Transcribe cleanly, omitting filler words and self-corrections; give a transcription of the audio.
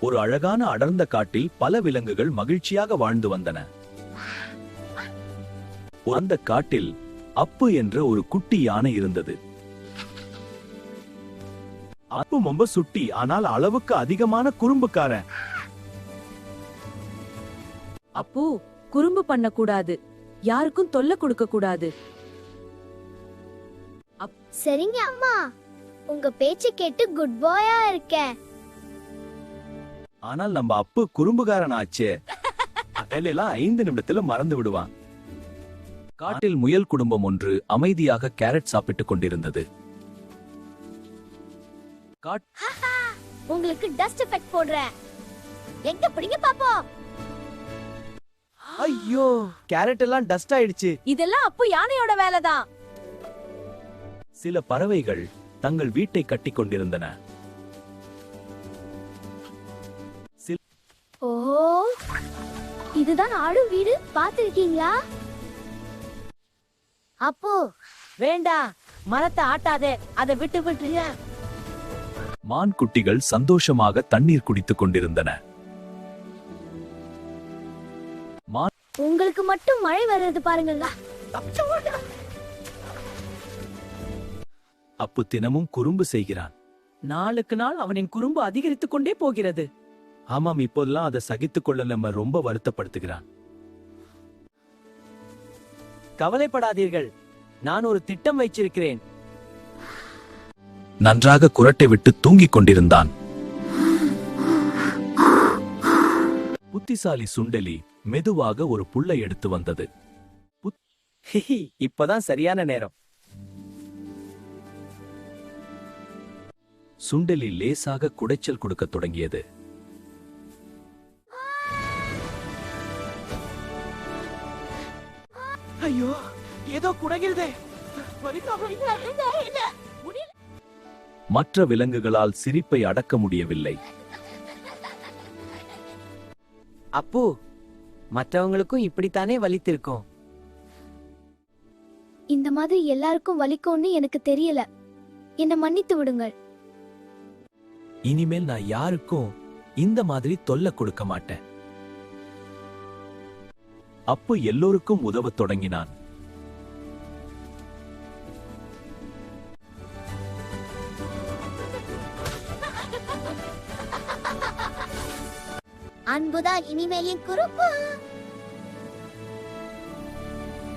ஒரு அழகான அடர்ந்த காட்டில் பல விலங்குகள் மகிழ்ச்சியாக வாழ்ந்து வந்தன. அந்த காட்டில் அப்பு என்ற ஒரு குட்டி யானை இருந்தது. அப்பு ரொம்ப சுட்டி, ஆனால் அளவுக்கு அதிகமான குறும்புக்காரன். அப்பு, குறும்பு பண்ண கூடாது, யாருக்கும் தொல்லை கொடுக்க கூடாது. சரிங்க அம்மா, உங்க பேச்சு கேட்டு குட் பாயா இருக்கேன். ஆனால் நம்ம அப்பு குறும்புகாரன் ஆச்சே. அதெல்லாம் 5 நிமிடத்துல மறந்து விடுவான். காட்டில் முயல் குடும்பம் ஒன்று அமைதியாக கேரட் சாப்பிட்டுக் கொண்டிருந்தது. உங்களுக்கு டஸ்ட் எஃபெக்ட் போடுறேன், எங்க பிடிங்க பாப்போம். ஐயோ, கேரட் எல்லாம் டஸ்ட் ஆயிடுச்சு. இதெல்லாம் அப்பு யானையோட வேலைதான். சில பறவைகள் தங்கள் வீட்டை கட்டிக் கொண்டிருந்தன. ஓஹோ, இதுதான் ஆடு வீடு, பாத்திருக்கீங்களா? அப்போ வேண்டாம், மரத்தை ஆட்டாதே, அதை விட்டு விட்டுருங்க. மான் குட்டிகள் சந்தோஷமாக தண்ணீர் குடித்துக் கொண்டிருந்தன. உங்களுக்கு மட்டும் மழை வர்றது பாருங்க. அப்பு தினமும் குறும்பு செய்கிறான். நாளுக்கு நாள் அவனின் குறும்பு அதிகரித்துக் கொண்டே போகிறது. ஆமாம், இப்போதெல்லாம் அதை சகித்துக் கொள்ள நம்ம ரொம்ப வருத்தப்படுத்துகிறான். கவலைப்படாதீர்கள், நான் ஒரு திட்டம் வைச்சிருக்கிறேன். நன்றாக குரட்டை விட்டு தூங்கிக் கொண்டிருந்தான். புத்திசாலி சுண்டெலி மெதுவாக ஒரு புல்லை எடுத்து வந்தது. இப்பதான் சரியான நேரம். சுண்டெலி லேசாக குடைச்சல் கொடுக்க தொடங்கியது. ஐயோ, ஏதோ குடைகிறதே. மற்ற விலங்குகளால் சிரிப்பை அடக்க முடியவில்லை. அப்பு, மற்றவங்களுக்கும் இப்படித்தானே வலித்திருக்கும். இந்த மாதிரி எல்லாருக்கும் வலிக்கும்னு எனக்கு தெரியல, என்ன மன்னித்து விடுங்கள். இனிமேல் நான் யாருக்கும் இந்த மாதிரி தொல்லை கொடுக்க மாட்டேன். அப்பு எல்லோருக்கும் உதவத் தொடங்கினான். அன்புதான் இனிமேல் என் குறும்பு.